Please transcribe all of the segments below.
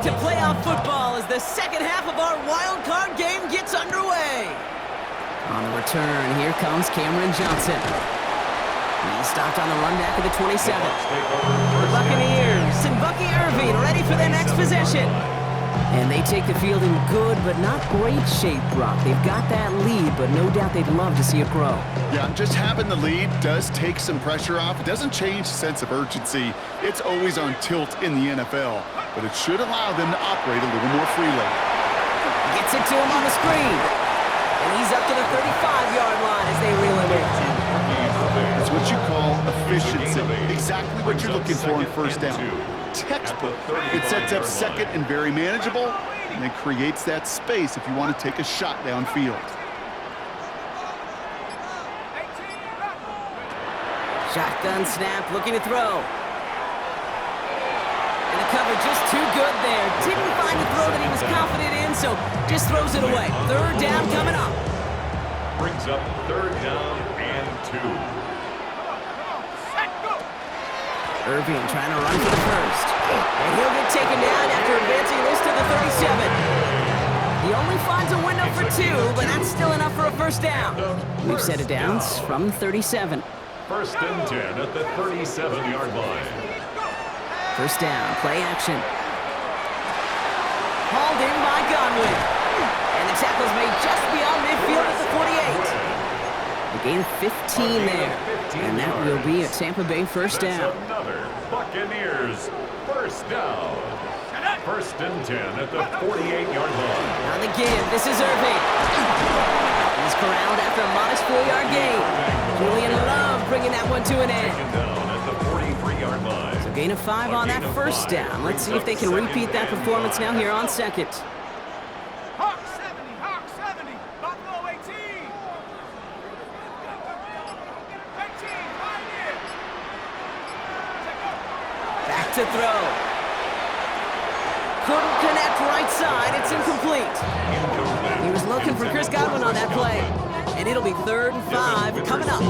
to playoff football as the second half of our wild card game gets underway. On the return, here comes Cameron Johnson. He's stopped on the run back of the 27. The Buccaneers and Bucky Irving ready for their next possession. And they take the field in good but not great shape, Brock. They've got that lead, but no doubt they'd love to see it grow. Yeah, just having the lead does take some pressure off. It doesn't change the sense of urgency. It's always on tilt in the NFL, but it should allow them to operate a little more freely. Gets it to him on the screen. And he's up to the 35-yard line as they reel him in. It's what you call efficiency. Exactly what you're looking for in first down. Textbook. It sets up second and very manageable, and it creates that space if you want to take a shot downfield. Shotgun snap, looking to throw. And the cover just too good there. Didn't find the throw that he was confident in, so just throws it away. Third down coming up. Brings up third down and 2. Irving trying to run for the first. And he'll get taken down after advancing this to the 37. He only finds a window for 2, but that's still enough for a first down. We've set it downs from 37. First and 10 at the 37-yard line. First down, play action. Hauled in by Godwin. And the tackle's made just beyond midfield at the 48. A gain of 15 there. And that will be a Tampa Bay first down. Another Buccaneers first down. First and 10 at the 48-yard line. On the give, this is Irving. He's corralled after a modest 4-yard gain. Julian Love bringing that one to an end. Down at the 43-yard line. So gain of 5 on that first down. Let's see if they can repeat that performance now here on second. Hawk 70, Buffalo 18. 18, Pioneer. Back to throw. Couldn't connect right side. It's incomplete. He was looking for Chris Godwin on that play. And it'll be 3rd and 5 coming up.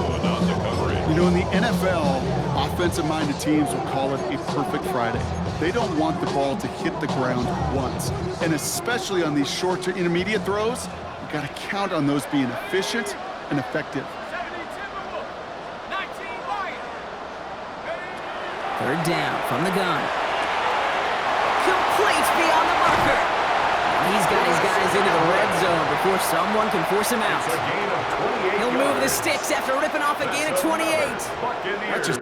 You know, in the NFL, offensive-minded teams will call it a perfect Friday. They don't want the ball to hit the ground once. And especially on these short to intermediate throws, you got to count on those being efficient and effective. 3rd down from the gun. Complete beyond the marker. And he's got his guys into the red zone before someone can force him out. He'll move the sticks after ripping off a gain of 28. That's just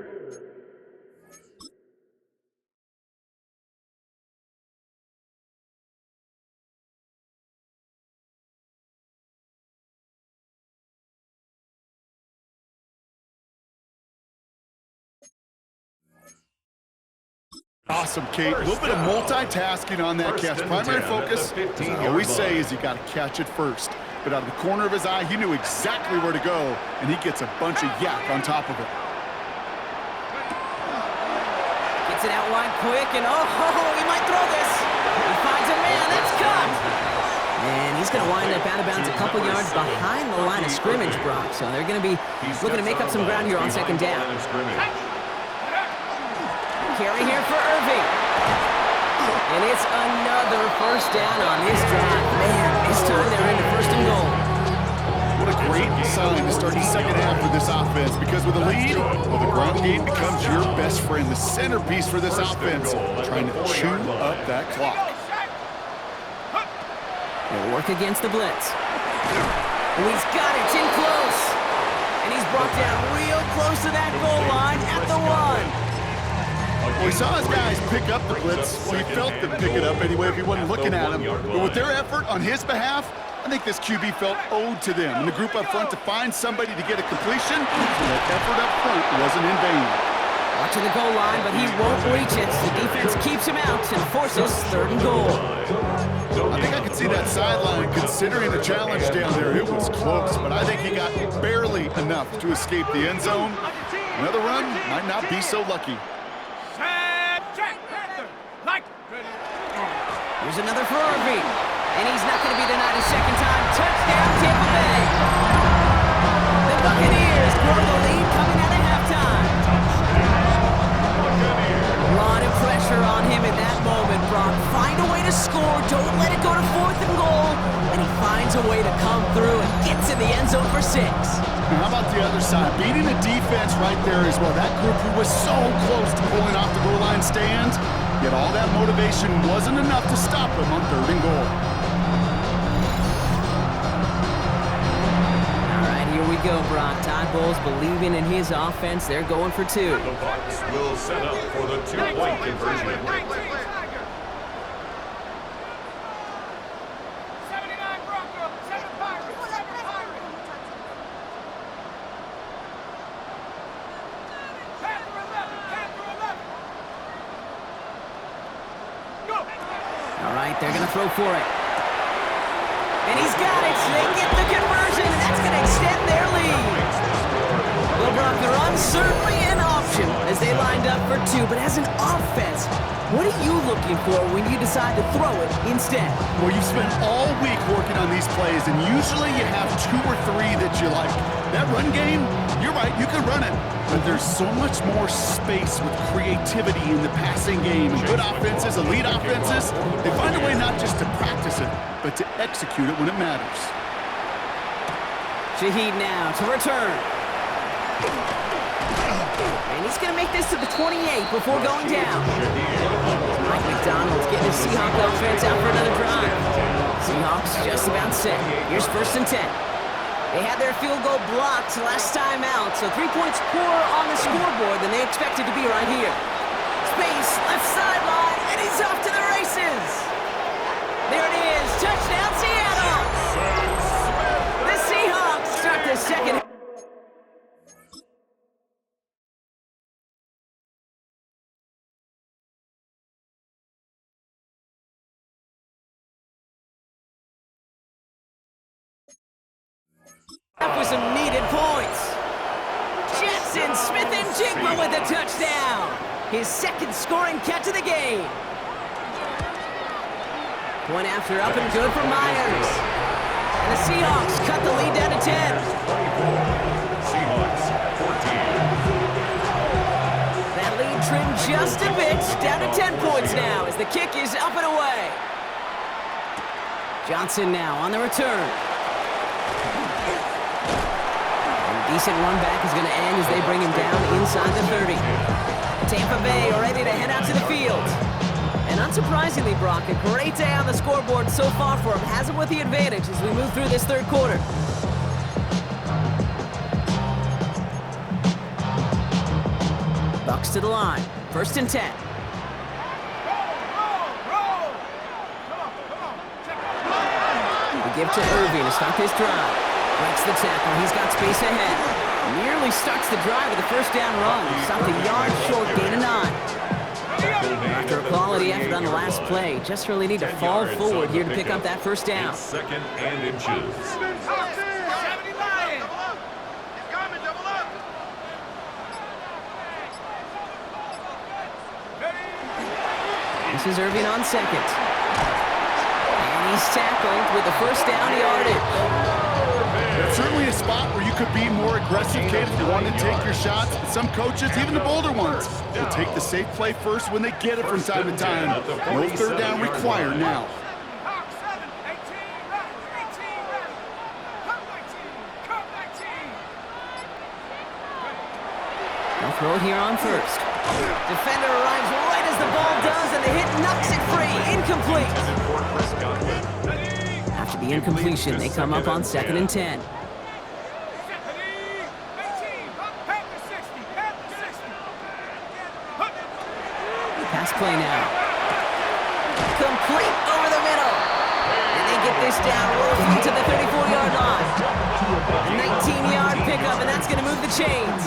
awesome, Kate. A little bit of multitasking on that catch. Primary focus, as I always say, is you got to catch it first. But out of the corner of his eye, he knew exactly where to go, and he gets a bunch of yak on top of it. Gets it out wide quick, and he might throw this. He finds a man. That's caught. And he's going to wind up out of bounds a couple yards behind the line of scrimmage, Brock. So they're going to be looking to make up some ground here on second down. Carry here for Irving. And it's another first down on this drive. Man, this time they're into 1st and goal. What a great sign to start the second half with this offense, because with a lead, well, the ground game becomes your best friend, the centerpiece for this offense, trying to chew up that clock. They'll work against the blitz. And he's got it in close. And he's brought down real close to that goal line at the 1. Well, he saw his guys pick up the blitz. Well, he felt them pick it up anyway if he wasn't looking at him. But with their effort on his behalf, I think this QB felt owed to them and the group up front to find somebody to get a completion. So that effort up front wasn't in vain. Watching the goal line, but he won't reach it. The defense keeps him out and forces 3rd and goal. I think I could see that sideline considering the challenge down there. It was close, but I think he got barely enough to escape the end zone. Another run might not be so lucky. Here's another for Irving. And he's not going to be denied a second time. Touchdown, Tampa Bay. The Buccaneers grow the lead coming out of halftime. A lot of pressure on him in that moment, Brock. Find a way to score. Don't let it go to 4th and goal. And he finds a way to come through and gets in the end zone for 6. And how about the other side? Beating the defense right there as well. That group who was so close to pulling off the goal line stand, yet all that motivation wasn't enough to stop them on 3rd and goal. All right, here we go, Brock. Todd Bowles believing in his offense. They're going for 2. The Bucs will set up for the 2-point conversion. 79 Broncos, 7 Pirates, 7 Pirates. Panther 11, Panther 11. Go. All right, they're going to throw for it. And he's got it. They get the conversion, and that's going to extend their lead. Well, Brock, the run's certainly an option as they lined up for 2, but as an offense, what are you looking for when you decide to throw it instead? Well, you've spent all week working on these plays, and usually you have 2 or 3 that you like. That run game, you're right, you can run it. But there's so much more space with creativity in the passing game. And good offenses, elite offenses, they find a way not just to practice it, but to execute it when it matters. Shaheed now to return. And he's going to make this to the 28 before going down. Mike McDonald's getting his Seahawks offense out for another drive. Seahawks just about set. Here's 1st and 10. They had their field goal blocked last time out, so 3 points poorer on the scoreboard than they expected to be right here. Space, left sideline, and he's off to the races. There it is, touchdown Seattle. The Seahawks start the second. With some needed points. Jetson Smith and Jigma with a touchdown. His 2nd scoring catch of the game. Point after up and good for Myers. And the Seahawks cut the lead down to 10. Seahawks 14. That lead trimmed just a bit, down to 10 points now as the kick is up and away. Johnson now on the return. Decent run back is going to end as they bring him down inside the 30. Tampa Bay ready to head out to the field. And unsurprisingly, Brock, a great day on the scoreboard so far for him. Has him with the advantage as we move through this 3rd quarter. Bucs to the line. 1st and 10. We give to Irving to start this drive. Breaks the tackle. He's got space ahead. Nearly starts the drive with a 1st down run. Stopped a yard short, gain of 9. After a quality effort on the last play, just really need to fall forward here to pick up that 1st down. 2nd and inches. 70 Lions. This is Irving on 2nd. And he's tackled with the 1st down yardage. That's certainly a spot where you could be more aggressive, Kate, if you want to take your shots. Some coaches, even the bolder ones, will take the safe play first when they get it from time to time. No 3rd down required now. Hawk 7, 18, 18, Cup 19, Cup 19. They'll throw it here on 1st. Defender arrives right as the ball does, and the hit knocks it free. Incomplete. After the incompletion, they come up on 2nd and 10. Pass play now. Complete over the middle. And they get this down roughly to the 34-yard line. 19-yard pickup, and that's going to move the chains.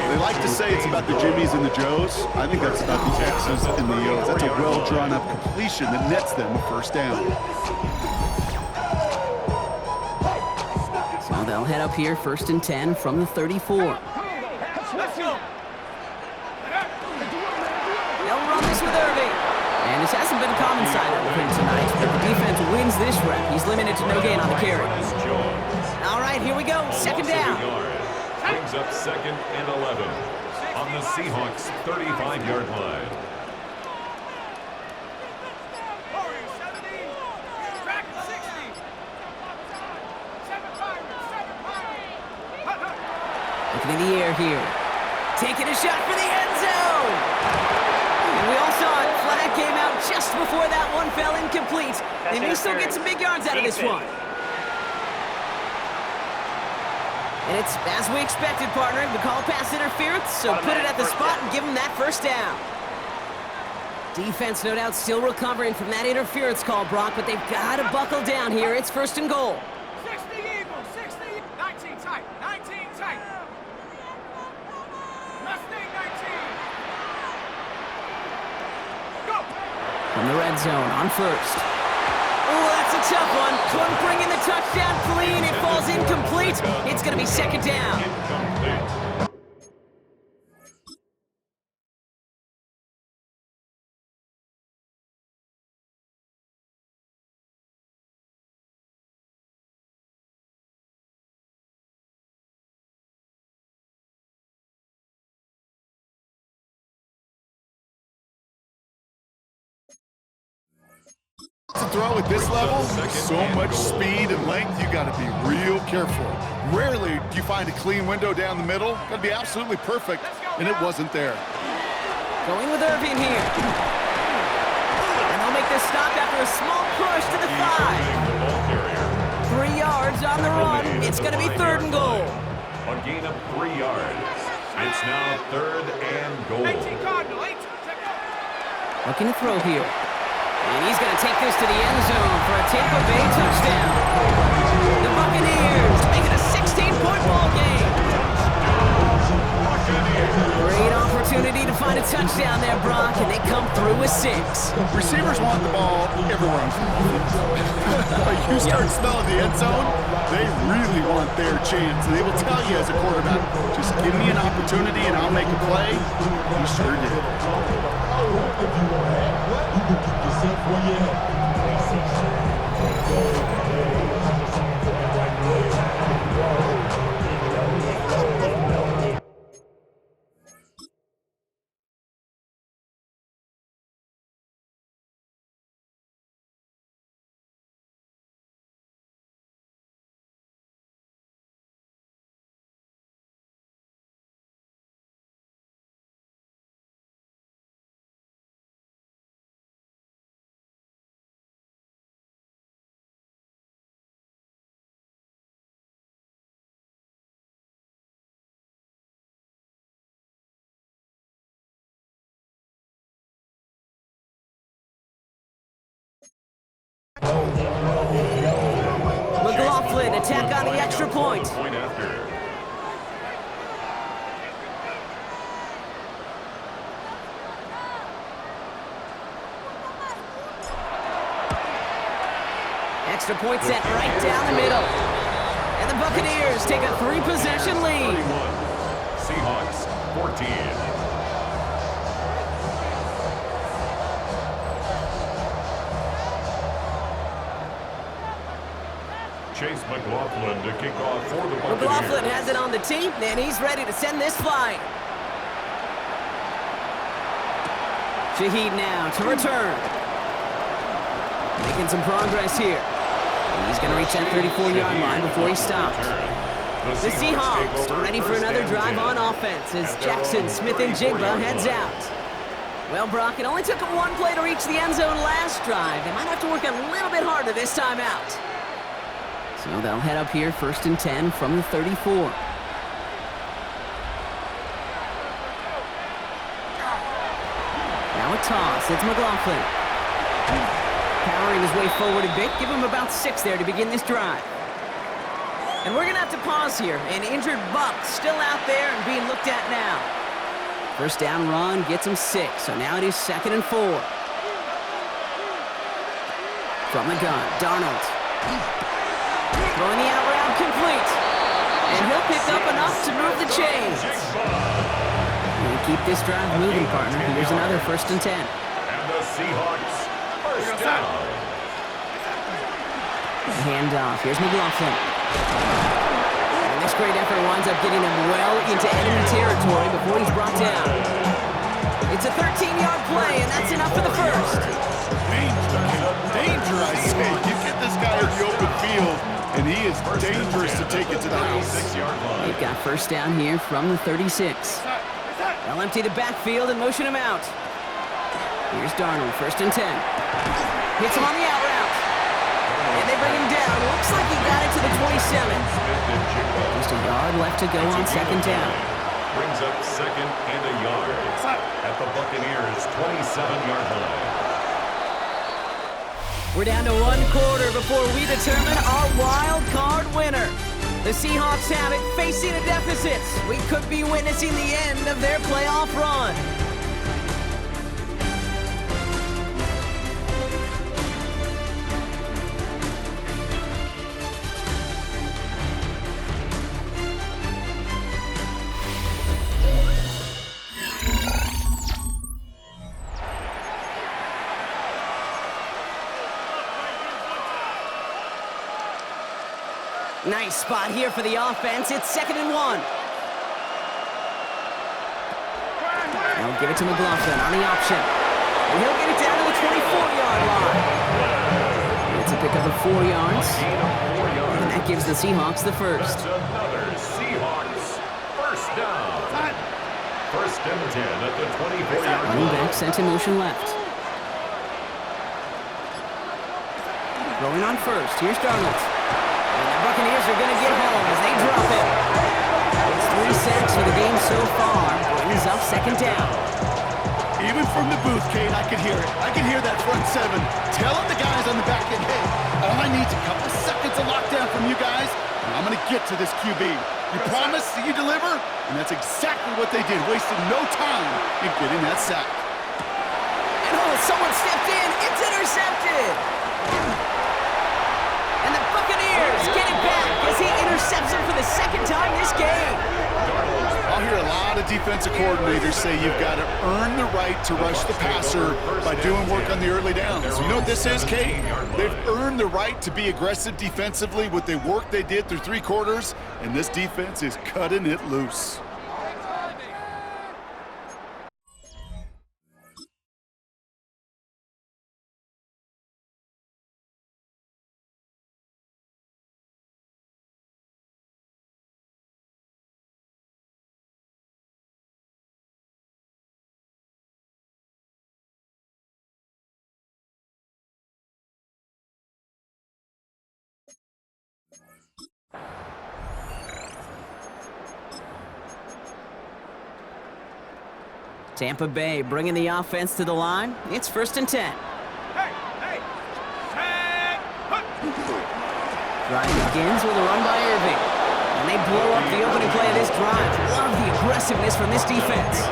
They like to say it's about the Jimmies and the Joes. I think that's about the X's and the O's. That's a well-drawn-up completion that nets them a 1st down. So they'll head up here 1st and 10 from the 34. Let's go. They'll run this with Irving. And this hasn't been a common side of him tonight, but the defense wins this rep. He's limited to no gain on the carry. All right, here we go. 2nd down. Brings up 2nd and 11 on the Seahawks 35-yard line. Warriors Looking in the air here. Taking a shot for the end zone. And we all saw it. Flag came out just before that one fell incomplete. They may still get some big yards out of this one. And it's as we expected, partner. We call pass interference, so put it at the spot and give them that first down. Defense, no doubt, still recovering from that interference call, Brock, but they've got to buckle down here. It's first and goal. 60 Eagles, 60. 19 tight, 19 tight. Mustang 19. Go. From the red zone on first. Oh, that's a tough one. Couldn't bring in the touchdown clean. It falls incomplete. It's going to be second down. Incomplete. To throw at this level, so much speed and length, you got to be real careful. Rarely do you find a clean window down the middle. Got to be absolutely perfect, and it wasn't there. Going with Irving here. And they'll make this stop after a small push to the 5. 3 yards on the run. It's going to be third and goal. A gain of 3 yards. It's now third and goal. 18 Cardinal, 18. Looking to throw here. And he's going to take this to the end zone for a Tampa Bay touchdown. The Buccaneers make it a 16-point ball game. Great opportunity to find a touchdown there, Brock, and they come through with 6. Receivers want the ball everywhere. You start smelling the end zone, they really want their chance. And they will tell you as a quarterback, just give me an opportunity and I'll make a play. He sure did. McLaughlin attack on the extra point. Point after. Extra point set right down the middle. And the Buccaneers take a 3-possession lead. 31. Seahawks 14. Chase McLaughlin to kick off for the Buccaneers. McLaughlin has it on the tee, and he's ready to send this flying. Shaheed now to return. Making some progress here. He's going to reach that 34-yard line before he stops. The Seahawks are ready for another drive on offense as Jackson, Smith, and Jigba heads out. Well, Brock, it only took them one play to reach the end zone last drive. They might have to work a little bit harder this time out. So they'll head up here, first and 10 from the 34. Now a toss. It's McLaughlin. Powering his way forward a bit. Give him about 6 there to begin this drive. And we're going to have to pause here. An injured Buck still out there and being looked at now. First down run gets him 6. So now it is 2nd and 4. From the gun, Darnold. Throwing the out route complete. And he'll pick up enough to move the chains. And keep this drive moving, partner. Here's another first and 10. And the Seahawks first down. Handoff. Here's McLaughlin. And this great effort winds up getting him well into enemy territory before he's brought down. It's a 13-yard play, and that's enough for the first. Danger, I say. You get this guy in the open field, and he is dangerous to take it to the house. 36-yard line. They've got first down here from the 36. They'll empty the backfield and motion him out. Here's Darnold, first and 10. Hits him on the out route. And they bring him down. Looks like he got it to the 27. Smith and Jigba. Just a yard left to go on second down. Brings up second and a yard at the Buccaneers' 27-yard line. We're down to one quarter before we determine our wild card winner. The Seahawks have it, facing a deficit. We could be witnessing the end of their playoff run. Nice spot here for the offense. It's 2nd and 1. They'll give it to McLaughlin on the option. And he'll get it down to the 24-yard line. It's a pickup of 4 yards. And that gives the Seahawks the first. That's another Seahawks first down. First and 10 at the 24-yard Running line. back sent in motion left. Throwing on first. Here's Darnold. And the Buccaneers are going to get home as they drop it. It's 3 sacks for the game so far. Brings up second down. Even from the booth, Kane, I could hear it. I could hear that front seven telling the guys on the back end, hey, all I need is a couple seconds of lockdown from you guys, and I'm going to get to this QB. You promise that you deliver? And that's exactly what they did, wasting no time in getting that sack. And oh, someone stepped in. It's intercepted. And the Buccaneers get it back as he intercepts him for the second time this game. I'll hear a lot of defensive coordinators say you've got to earn the right to rush the passer by doing work on the early downs. You know what this is, Kate? They've earned the right to be aggressive defensively with the work they did through 3 quarters, and this defense is cutting it loose. Tampa Bay bringing the offense to the line. It's 1st and 10. Drive begins with a run by Irving. And they blow up the opening play of this drive. Love the aggressiveness from this defense.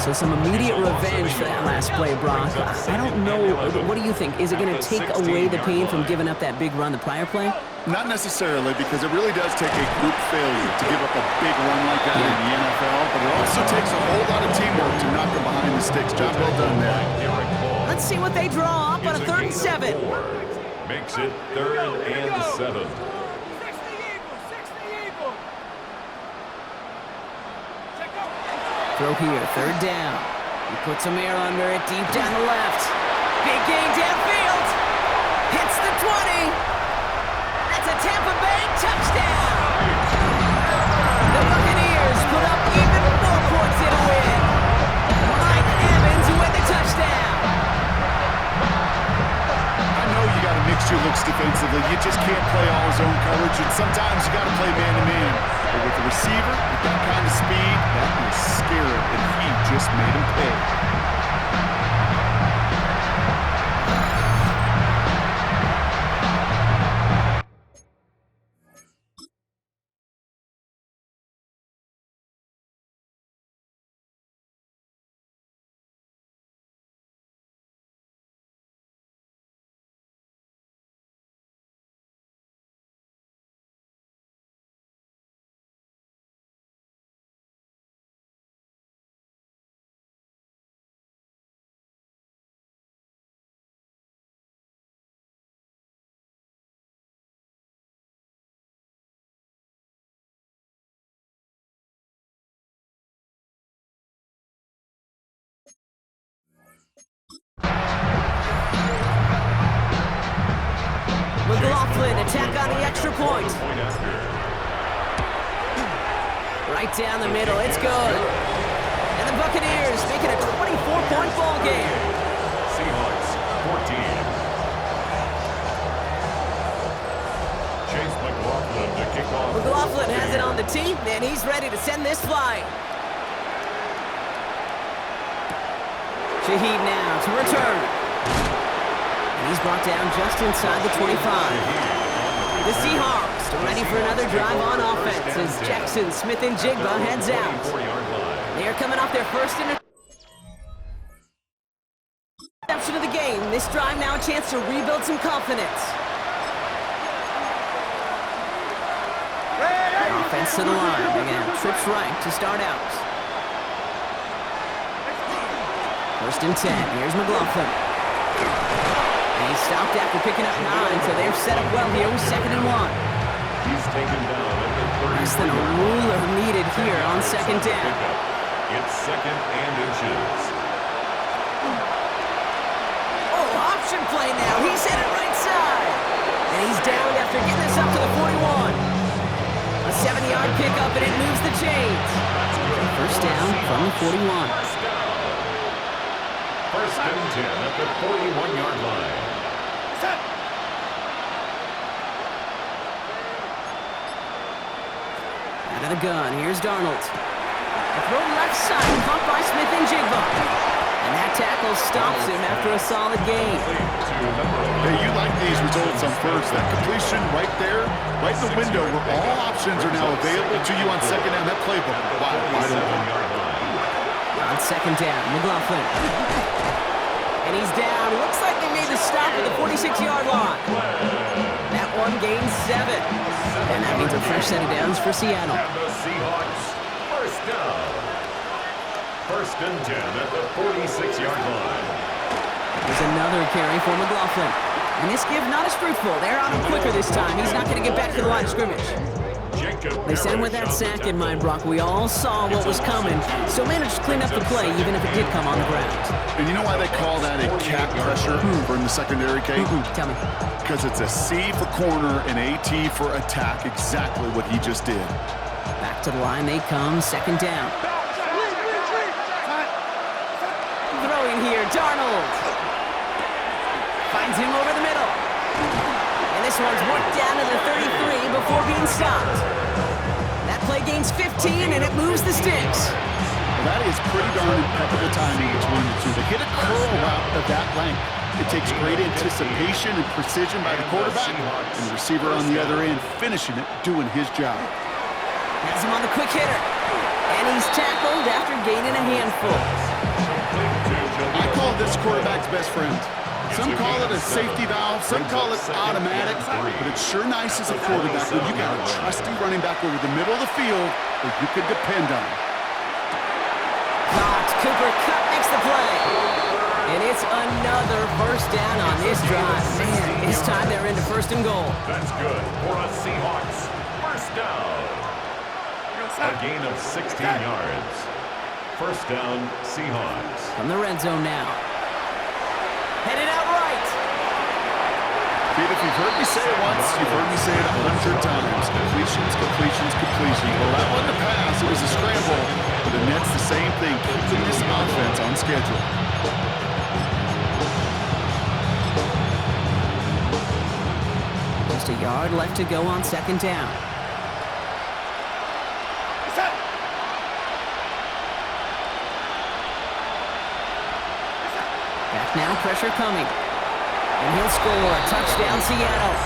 So some immediate revenge for that last play, Brock. I don't know. What do you think? Is it going to take away the pain from giving up that big run the prior play? Not necessarily, because it really does take a group failure to give up a big run like that in the NFL, but it also takes a whole lot of teamwork to knock them behind the sticks. Job well done there. Let's see what they draw up on a 3rd and 7. Makes it 3rd and 7. 60 Eagles. Throw here, 3rd down. He puts some air under it, deep down the left. Big gain downfield. Hits the 20. That's a Tampa Bay touchdown. The Buccaneers put up even more points in a win. Mike Evans with the touchdown. I know you got to mix your looks defensively. You just can't play all zone coverage, and sometimes you got to play man-to-man. But with the receiver, with that kind of speed, that is scary, and he just made him pay. McLaughlin to tack on the extra point. Right down the middle, it's good. And the Buccaneers make it a 24-point ball game. Seahawks 14. Chase McLaughlin to kick off. McLaughlin has it on the tee, and he's ready to send this flying. Shaheed now to return. And he's brought down just inside the 25. The Seahawks are ready for another drive on offense as Jackson, Smith, and Jigba heads out. They are coming off their first interception of the game. This drive now a chance to rebuild some confidence. Offense to the line. Again, trips right to start out. First and 10. Here's McLaughlin. And he stopped after picking up 9, so they're set up well here with 2nd and 1. He's taken down at the 30. Less than a ruler needed here on 2nd down. It's 2nd and inches. Oh, option play now. He's hit it right side. And he's down after getting this up to the 41. A 70-yard pickup, and it moves the chains. First down from the 41. First and 10 at the 41-yard line. Out of the gun, here's Darnold. A throw left side, caught by Smith and Jigba. And that tackle stops him after a solid gain. Hey, you like these results on first. That completion right there, right in the window where all options are now available to you on 2nd down. That playbook, wide open. On 2nd down, McLaughlin. And he's down. Looks like they made the stop at the 46-yard line. That one gains 7. And that means a fresh set of downs for Seattle. And the Seahawks, first down. First and 10 at the 46-yard line. There's another carry for McLaughlin. And this give not as fruitful. They're on him quicker this time. He's not going to get back to the line of scrimmage. They sent him with that sack in mind, Brock. We all saw what was coming, so managed to clean up the play, even if it did come on the ground. And you know why they call that a cap pressure for in the secondary, Kate? Tell me. Because it's a C for corner and a T for attack, exactly what he just did. Back to the line they come, 2nd down. Throwing here, Darnold. Finds him over the middle. And this one's worked down to the 33 before being stopped. That play gains 15, and it moves the sticks. Well, that is pretty darn impeccable timing between the two. To hit a curl route of that length, it takes great anticipation and precision by the quarterback, and the receiver on the other end finishing it, doing his job. Has him on the quick hitter. And he's tackled after gaining a handful. I call this quarterback's best friend. Some call it a safety valve, some call it automatic, but it's sure nice as a quarterback when you got a trusty running back over the middle of the field that you could depend on. Caught. Cooper Kupp makes the play. And it's another first down on this drive. Man, this time they're into 1st and goal. That's good for a Seahawks first down. A gain of 16 yards. First down, Seahawks. From the red zone now. Headed out right. Kid, if you've heard me say it once, you've heard me say it 100 times. Completions, completions, completions. Well, that wasn't a pass. It was a scramble. But the Nets, the same thing, keeping this offense on schedule. Just a yard left to go on 2nd down. Back now, pressure coming. And he'll score. Touchdown, Seattle.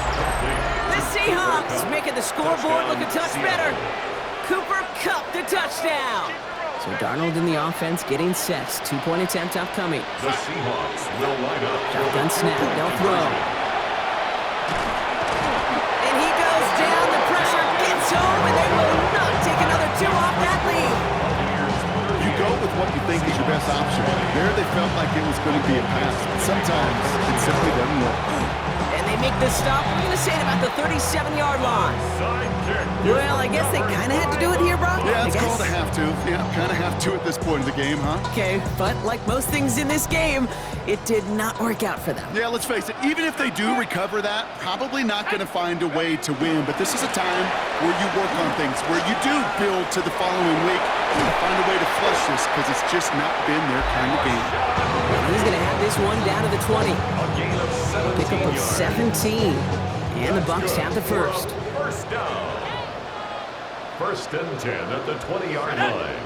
The Seahawks making the scoreboard look a touch better. Cooper Kupp the touchdown. So Darnold in the offense getting set. 2-point attempt upcoming. The Seahawks will line up. Shotgun snap. They'll throw. And he goes down. The pressure gets home, and they will not take another 2 off that lead. You go with what you think is your best option. There they felt like it was going to be a pass, but sometimes it simply doesn't work. And they make this stop. We're going to say at about the 37-yard line. Well, I guess they kind of had to do it here, Brock. Yeah, it's called a have to. Yeah, kind of have to at this point in the game, huh? Okay, but like most things in this game, it did not work out for them. Yeah, let's face it, even if they do recover that, probably not going to find a way to win. But this is a time where you work on things, where you do build to the following week and find a way to flush this, because it's just not been their kind of game. He's going to have this one down to the 20. Pick up of 17. And the Bucs have the first. First down. First and 10 at the 20-yard line.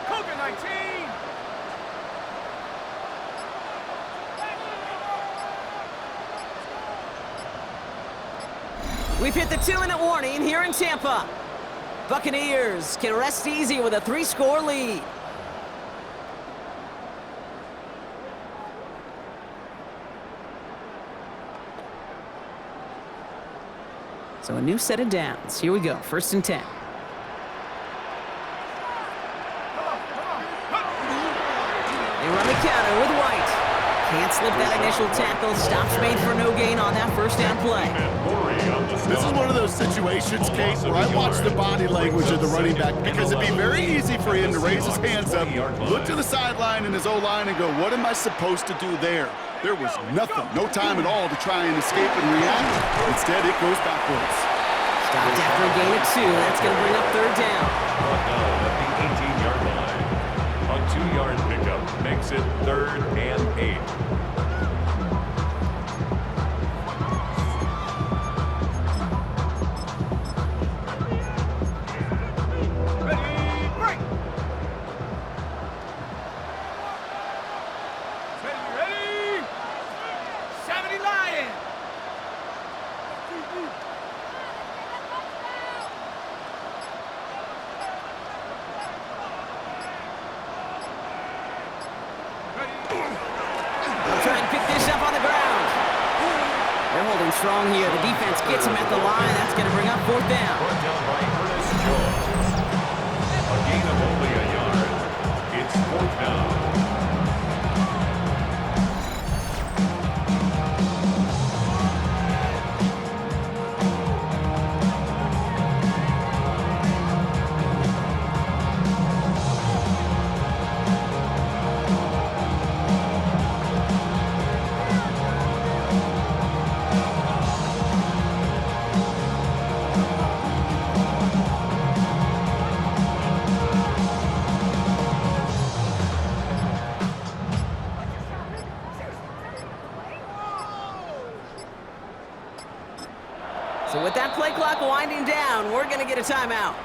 COVID-19. We've hit the 2-minute warning here in Tampa. Buccaneers can rest easy with a 3-score lead. So a new set of downs. Here we go, first and 10. They run the counter with White. Can't slip that initial tackle. Stops made for no gain on that first down play. This is one of those situations, Kate, where I watch the body language of the running back, because it'd be very easy for him to raise his hands up, look to the sideline in his O-line and go, what am I supposed to do there? There was nothing, no time at all to try and escape and react. Instead, it goes backwards. Stopped after a gain of 2. That's going to bring up third down. At the 18-yard line. A 2-yard pickup makes it 3rd and 8. Try and pick this up on the ground. They're holding strong here. The defense gets him at the line. That's going to bring up fourth down. Brought down by Ernest Jones. A gain of only a yard. It's 4th down. So with that play clock winding down, we're going to get a timeout.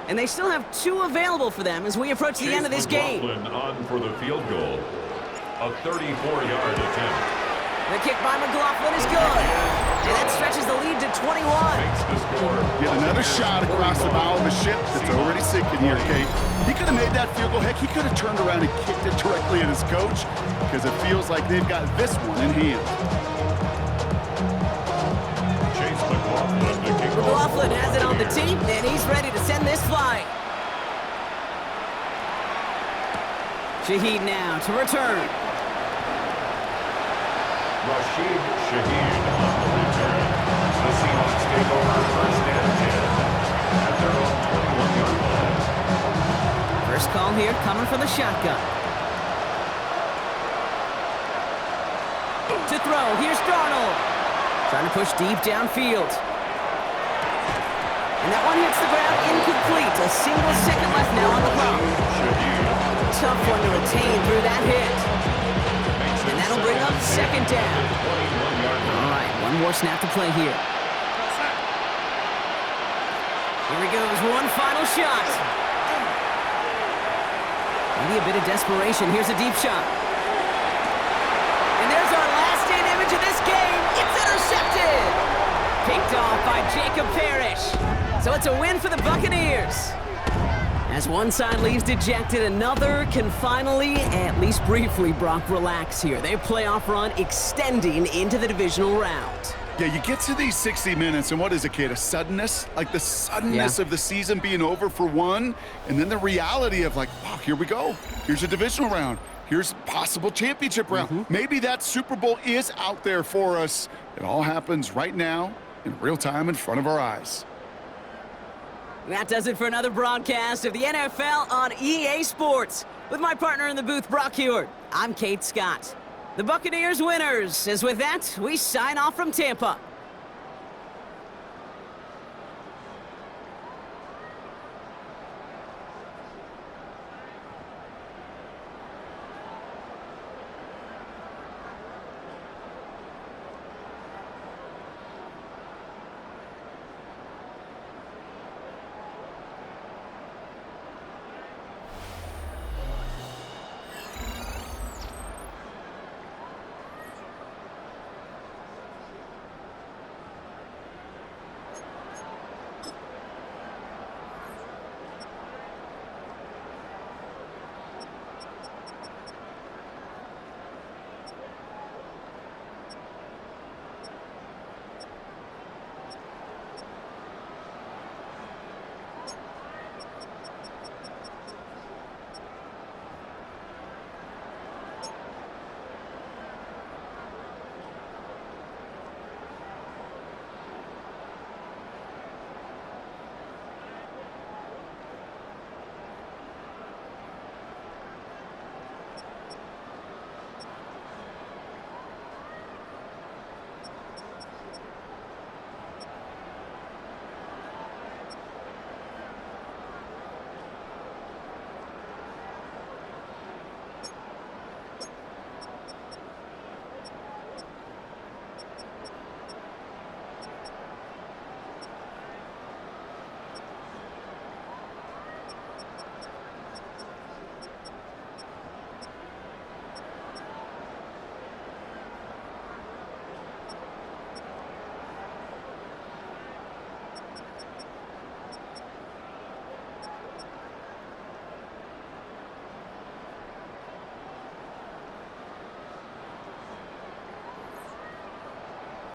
And they still have 2 available for them as we approach the end of this game. McLaughlin on for the field goal. A 34-yard attempt. The kick by McLaughlin is good. And that stretches the lead to 21. Makes the score. Get another shot across the bow of a ship that's already sinking here, Kate. He could have made that field goal. Heck, he could have turned around and kicked it directly at his coach, because it feels like they've got this one in hand. McLaughlin has it on the tee, and he's ready to send this flight. Shaheed now to return. Rashid Shaheed on the return. The Seahawks take over first and 10 at their own 21-yard line. First call here coming from the shotgun. To throw, here's Darnold. Trying to push deep downfield. And that one hits the ground incomplete. A single second left now on the clock. Tough one to retain through that hit. And that'll bring up second down. All right, one more snap to play here. Here he goes, one final shot. Maybe a bit of desperation. Here's a deep shot. And there's our last-in image of this game. It's intercepted. Picked off by Jacob Parrish. So it's a win for the Buccaneers. As one side leaves dejected, another can finally, at least briefly, Brock, relax here. Their playoff run extending into the divisional round. Yeah, you get to these 60 minutes, and what is it, Kate? A suddenness? Like the suddenness of the season being over for one, and then the reality of like, wow, here we go. Here's a divisional round. Here's a possible championship round. Maybe that Super Bowl is out there for us. It all happens right now in real time in front of our eyes. That does it for another broadcast of the NFL on EA Sports. With my partner in the booth, Brock Hewart, I'm Kate Scott. The Buccaneers winners, as with that, we sign off from Tampa.